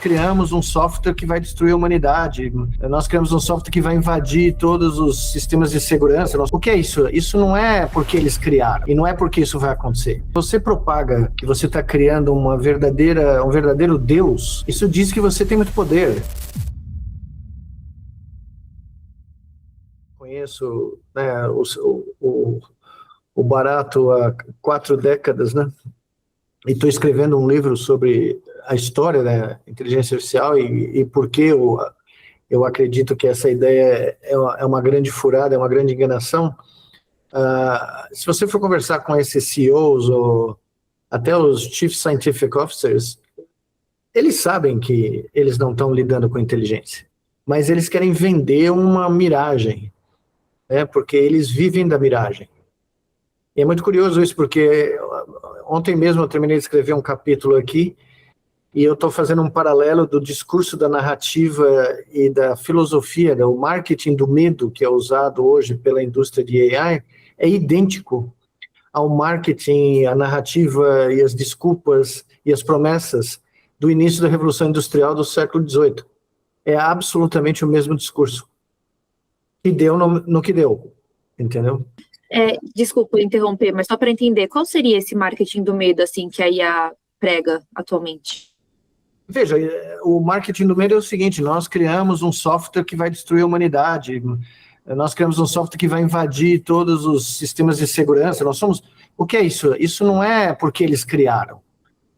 Criamos um software que vai destruir a humanidade. Nós criamos um software que vai invadir todos os sistemas de segurança. O que é isso? Isso não é porque eles criaram. E não é porque isso vai acontecer. Você propaga que você está criando um verdadeiro Deus. Isso diz que você tem muito poder. Conheço, né, o Barato há 4 décadas, né? E estou escrevendo um livro sobre a história da inteligência artificial e por que eu acredito que essa ideia é uma grande furada, é uma grande enganação. Se você for conversar com esses CEOs ou até os Chief Scientific Officers, eles sabem que eles não estão lidando com inteligência, mas eles querem vender uma miragem, né, porque eles vivem da miragem. E é muito curioso isso, porque ontem mesmo eu terminei de escrever um capítulo aqui e eu estou fazendo um paralelo do discurso da narrativa e da filosofia, do marketing do medo que é usado hoje pela indústria de AI, é idêntico ao marketing, a narrativa e as desculpas e as promessas do início da Revolução Industrial do século XVIII. É absolutamente o mesmo discurso. E deu no que deu, entendeu? Desculpa interromper, mas só para entender, qual seria esse marketing do medo assim que a IA prega atualmente? Veja, o marketing do medo é o seguinte: nós criamos um software que vai destruir a humanidade, nós criamos um software que vai invadir todos os sistemas de segurança. O que é isso? Isso não é porque eles criaram,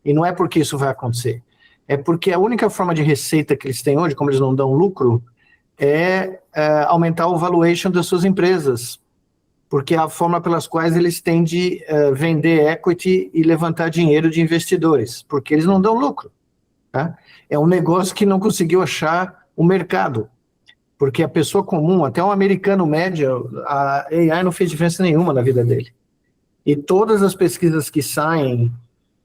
e não é porque isso vai acontecer. É porque a única forma de receita que eles têm hoje, como eles não dão lucro, é aumentar o valuation das suas empresas, porque é a forma pelas quais eles têm de vender equity e levantar dinheiro de investidores, porque eles não dão lucro. Tá? É um negócio que não conseguiu achar o mercado, porque a pessoa comum, até um americano médio, a AI não fez diferença nenhuma na vida dele. E todas as pesquisas que saem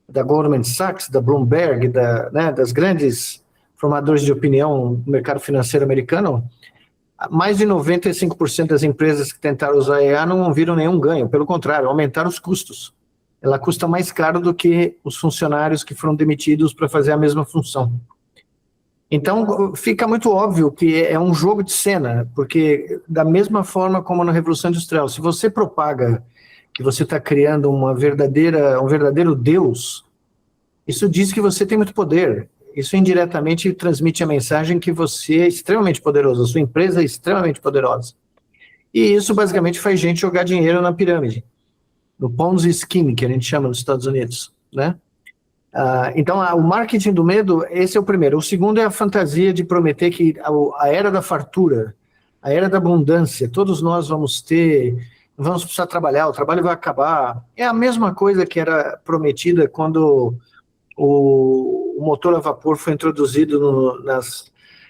da Goldman Sachs, da Bloomberg, das grandes formadores de opinião do mercado financeiro americano, mais de 95% das empresas que tentaram usar a AI não viram nenhum ganho, pelo contrário, aumentaram os custos. Ela custa mais caro do que os funcionários que foram demitidos para fazer a mesma função. Então, fica muito óbvio que é um jogo de cena, porque da mesma forma como na Revolução Industrial, se você propaga que você está criando um verdadeiro Deus, isso diz que você tem muito poder. Isso indiretamente transmite a mensagem que você é extremamente poderoso, a sua empresa é extremamente poderosa. E isso basicamente faz gente jogar dinheiro na pirâmide, no Ponzi Scheme, que a gente chama nos Estados Unidos, né? Então, o marketing do medo, esse é o primeiro. O segundo é a fantasia de prometer que a era da fartura, a era da abundância, todos nós vamos precisar trabalhar, o trabalho vai acabar. É a mesma coisa que era prometida quando o motor a vapor foi introduzido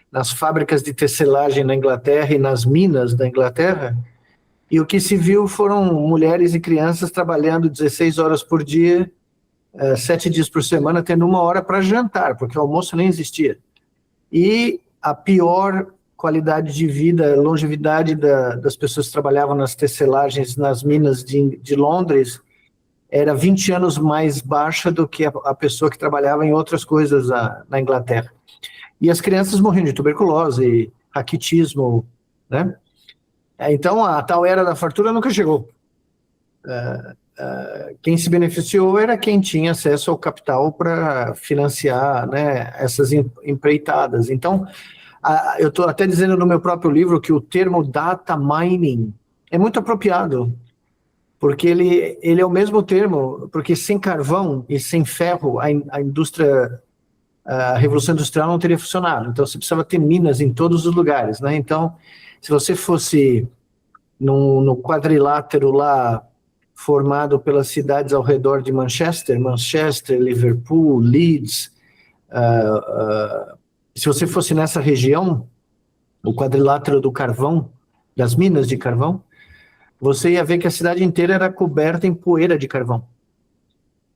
nas fábricas de tecelagem na Inglaterra e nas minas da Inglaterra, e o que se viu foram mulheres e crianças trabalhando 16 horas por dia, 7 dias por semana, tendo 1 hora para jantar, porque o almoço nem existia. E a pior qualidade de vida, longevidade das pessoas que trabalhavam nas tecelagens, nas minas de Londres, era 20 anos mais baixa do que a pessoa que trabalhava em outras coisas na Inglaterra. E as crianças morriam de tuberculose, raquitismo, né? Então, a tal era da fartura nunca chegou. Quem se beneficiou era quem tinha acesso ao capital para financiar, né, essas empreitadas. Então, eu estou até dizendo no meu próprio livro que o termo data mining é muito apropriado, porque ele é o mesmo termo, porque sem carvão e sem ferro a Revolução Industrial não teria funcionado. Então, você precisava ter minas em todos os lugares, né? Então, se você fosse no quadrilátero lá, formado pelas cidades ao redor de Manchester, Liverpool, Leeds, se você fosse nessa região, o quadrilátero do carvão, das minas de carvão, você ia ver que a cidade inteira era coberta em poeira de carvão.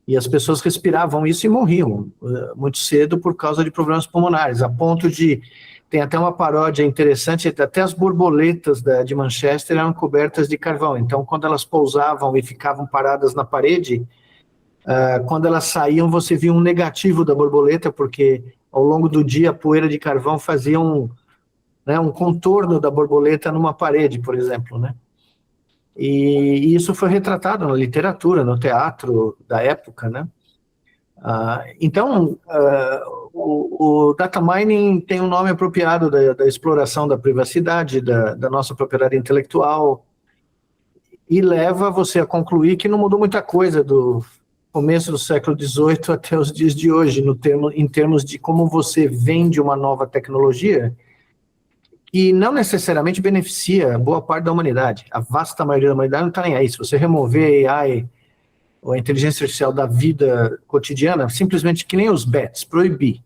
E as pessoas respiravam isso e morriam muito cedo por causa de problemas pulmonares, a ponto de... Tem até uma paródia interessante, até as borboletas de Manchester eram cobertas de carvão. Então, quando elas pousavam e ficavam paradas na parede, quando elas saíam, você via um negativo da borboleta, porque ao longo do dia, a poeira de carvão fazia um contorno da borboleta numa parede, por exemplo, né? E isso foi retratado na literatura, no teatro da época, né? Então, o data mining tem um nome apropriado da exploração da privacidade, da nossa propriedade intelectual, e leva você a concluir que não mudou muita coisa do começo do século XVIII até os dias de hoje, em termos de como você vende uma nova tecnologia, e não necessariamente beneficia boa parte da humanidade. A vasta maioria da humanidade não está nem aí. Se você remover a AI ou a inteligência artificial da vida cotidiana, simplesmente que nem os bets, proibir,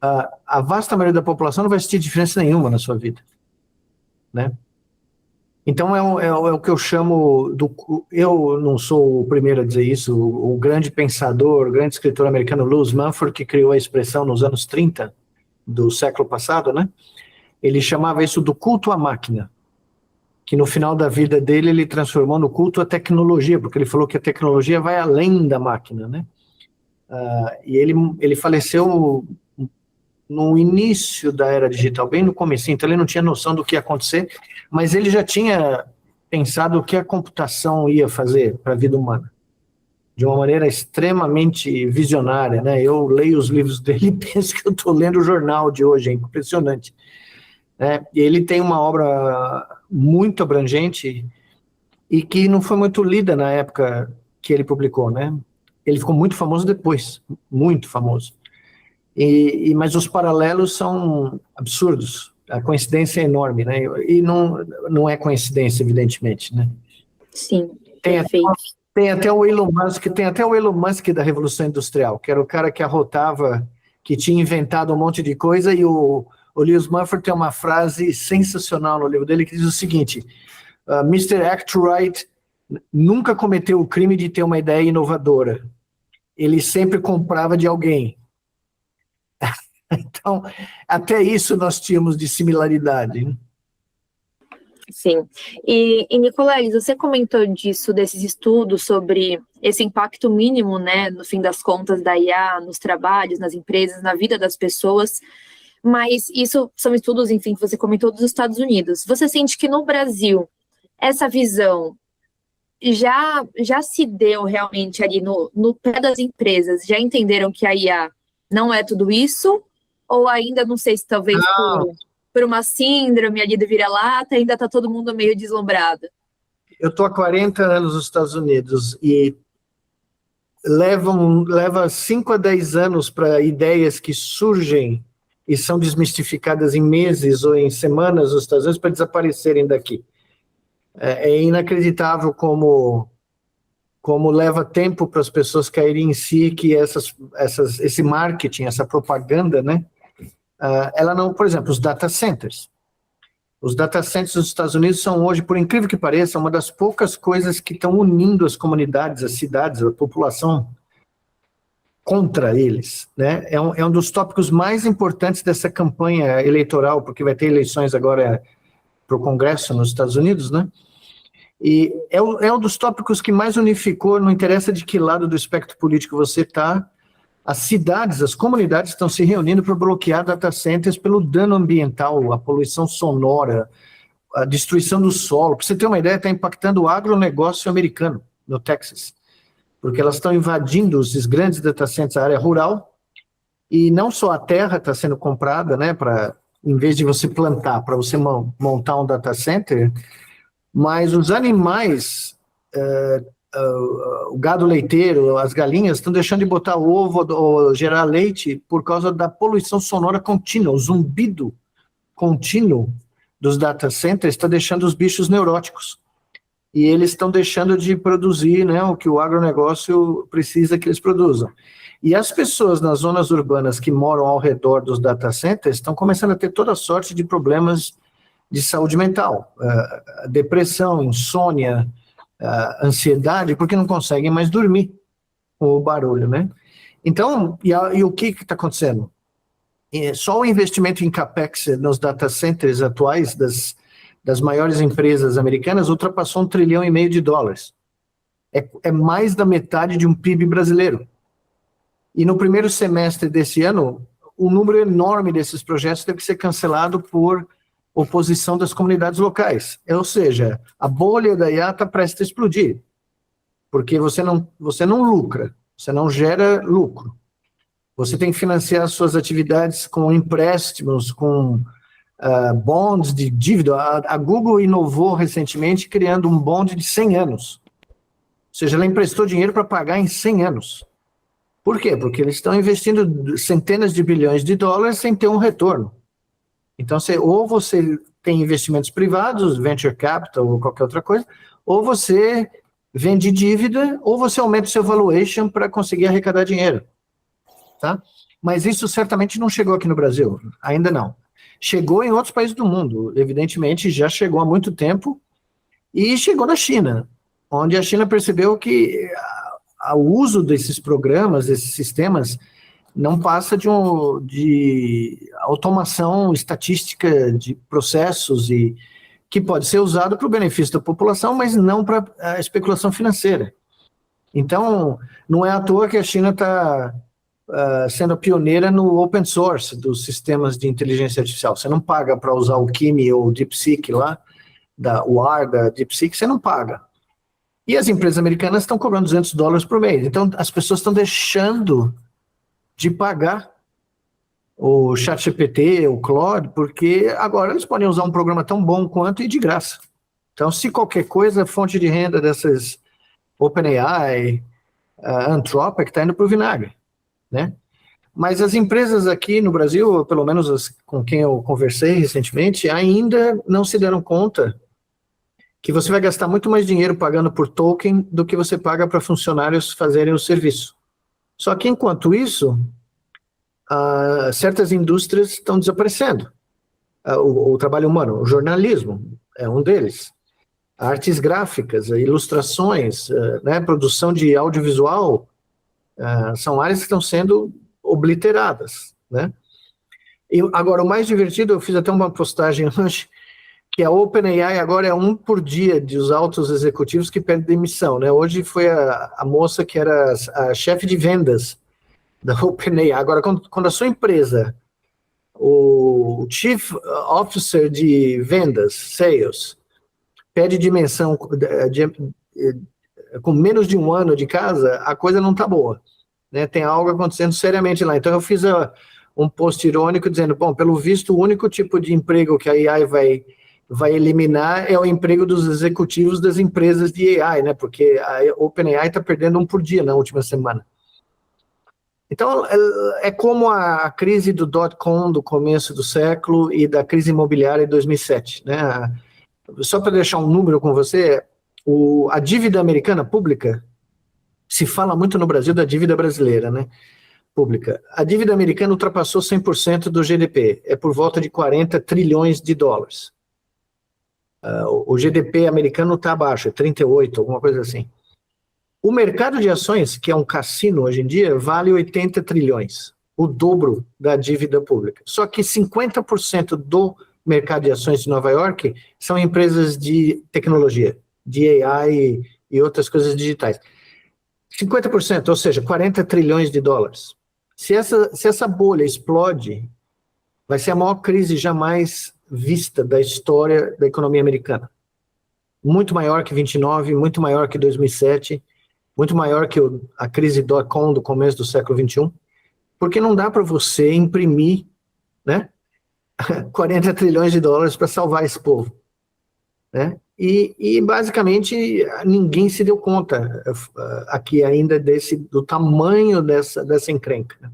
a vasta maioria da população não vai sentir diferença nenhuma na sua vida, né? Então é o que eu chamo eu não sou o primeiro a dizer isso, o grande pensador, o grande escritor americano Lewis Mumford, que criou a expressão nos anos 30 do século passado, né? Ele chamava isso do culto à máquina, que no final da vida dele ele transformou no culto à tecnologia, porque ele falou que a tecnologia vai além da máquina, né? E ele faleceu no início da era digital, bem no comecinho, então ele não tinha noção do que ia acontecer, mas ele já tinha pensado o que a computação ia fazer para a vida humana, de uma maneira extremamente visionária, né? Eu leio os livros dele e penso que eu estou lendo o jornal de hoje, é impressionante. E ele tem uma obra muito abrangente e que não foi muito lida na época que ele publicou, né? Ele ficou muito famoso depois, muito famoso. Mas os paralelos são absurdos, a coincidência é enorme, né? E não é coincidência, evidentemente, né? Sim, perfeito. Tem até o Elon Musk da Revolução Industrial, que era o cara que arrotava, que tinha inventado um monte de coisa, e o Lewis Mumford tem uma frase sensacional no livro dele que diz o seguinte: Mr. Arkwright nunca cometeu o crime de ter uma ideia inovadora. Ele sempre comprava de alguém. Então, até isso nós tínhamos de similaridade, né? Sim. E Nicoleles, você comentou desses estudos sobre esse impacto mínimo, né, no fim das contas, da IA nos trabalhos, nas empresas, na vida das pessoas, mas isso são estudos, enfim, que você comentou dos Estados Unidos. Você sente que no Brasil essa visão já se deu realmente ali no pé das empresas? Já entenderam que a IA não é tudo isso? Ou ainda, não sei se talvez por uma síndrome ali do vira-lata, ainda está todo mundo meio deslumbrado? Eu estou há 40 anos nos Estados Unidos e leva 5 a 10 anos para ideias que surgem e são desmistificadas em meses ou em semanas nos Estados Unidos para desaparecerem daqui. É inacreditável como leva tempo para as pessoas caírem em si, que esse marketing, essa propaganda, né? Ela não, por exemplo, os data centers. Os data centers dos Estados Unidos são hoje, por incrível que pareça, uma das poucas coisas que estão unindo as comunidades, as cidades, a população contra eles, né? É um dos tópicos mais importantes dessa campanha eleitoral, porque vai ter eleições agora para o Congresso nos Estados Unidos, né? E é um dos tópicos que mais unificou, não interessa de que lado do espectro político você está, as cidades, as comunidades estão se reunindo para bloquear data centers pelo dano ambiental, a poluição sonora, a destruição do solo. Para você ter uma ideia, está impactando o agronegócio americano, no Texas, porque elas estão invadindo esses grandes data centers, a área rural, e não só a terra está sendo comprada, né, em vez de você plantar, para você montar um data center, mas os animais, o gado leiteiro, as galinhas, estão deixando de botar ovo ou gerar leite por causa da poluição sonora contínua. O zumbido contínuo dos data centers está deixando os bichos neuróticos. E eles estão deixando de produzir, né, o que o agronegócio precisa que eles produzam. E as pessoas nas zonas urbanas que moram ao redor dos data centers estão começando a ter toda sorte de problemas de saúde mental, depressão, insônia, ansiedade, porque não conseguem mais dormir com o barulho, né? Então, e o que está acontecendo? Só o investimento em CAPEX nos data centers atuais das maiores empresas americanas ultrapassou $1,5 trilhão. É mais da metade de um PIB brasileiro. E no primeiro semestre desse ano, um número enorme desses projetos teve que ser cancelado por oposição das comunidades locais. Ou seja, a bolha da IA está prestes a explodir, porque você não lucra, você não gera lucro. Você tem que financiar suas atividades com empréstimos, com bonds de dívida. A Google inovou recentemente criando um bond de 100 anos. Ou seja, ela emprestou dinheiro para pagar em 100 anos. Por quê? Porque eles estão investindo centenas de bilhões de dólares sem ter um retorno. Então, ou você tem investimentos privados, venture capital ou qualquer outra coisa, ou você vende dívida, ou você aumenta o seu valuation para conseguir arrecadar dinheiro. Tá? Mas isso certamente não chegou aqui no Brasil, ainda não. Chegou em outros países do mundo, evidentemente já chegou há muito tempo, e chegou na China, onde a China percebeu que o uso desses programas, desses sistemas, não passa de automação estatística de processos e que pode ser usado para o benefício da população, mas não para a especulação financeira. Então, não é à toa que a China está sendo a pioneira no open source dos sistemas de inteligência artificial. Você não paga para usar o Kimi ou o DeepSeek lá, o R da DeepSeek, você não paga. E as empresas americanas estão cobrando $200 por mês. Então, as pessoas estão deixando de pagar o ChatGPT, o Claude, porque agora eles podem usar um programa tão bom quanto e de graça. Então, se qualquer coisa, a fonte de renda dessas OpenAI, Anthropic, está indo para o vinagre, né? Mas as empresas aqui no Brasil, pelo menos as com quem eu conversei recentemente, ainda não se deram conta que você vai gastar muito mais dinheiro pagando por token do que você paga para funcionários fazerem o serviço. Só que, enquanto isso, certas indústrias estão desaparecendo. O trabalho humano, o jornalismo é um deles. Artes gráficas, ilustrações, né, produção de audiovisual, são áreas que estão sendo obliteradas, né? E agora, o mais divertido, eu fiz até uma postagem hoje, que a OpenAI agora é 1 por dia dos altos executivos que pedem demissão, né? Hoje foi a moça que era a chefe de vendas da OpenAI. Agora, quando a sua empresa, o Chief Officer de vendas, sales, pede dimensão com menos de 1 ano de casa, a coisa não está boa, né? Tem algo acontecendo seriamente lá. Então, eu fiz um post irônico dizendo, bom, pelo visto, o único tipo de emprego que a AI vai eliminar é o emprego dos executivos das empresas de AI, né? Porque a OpenAI está perdendo 1 por dia na última semana. Então, é como a crise do dot-com do começo do século e da crise imobiliária de 2007, né? Só para deixar um número com você, a dívida americana pública, se fala muito no Brasil da dívida brasileira, né? Pública. A dívida americana ultrapassou 100% do GDP, é por volta de 40 trilhões de dólares. O GDP americano está abaixo, é 38, alguma coisa assim. O mercado de ações, que é um cassino hoje em dia, vale 80 trilhões, o dobro da dívida pública. Só que 50% do mercado de ações de Nova York são empresas de tecnologia, de AI e outras coisas digitais. 50%, ou seja, 40 trilhões de dólares. Se essa bolha explode, vai ser a maior crise jamais vista da história da economia americana. Muito maior que 29, muito maior que 2007, muito maior que a crise dot-com do começo do século XXI, porque não dá para você imprimir, né, 40 trilhões de dólares para salvar esse povo, né? E basicamente ninguém se deu conta aqui ainda do tamanho dessa encrenca, né?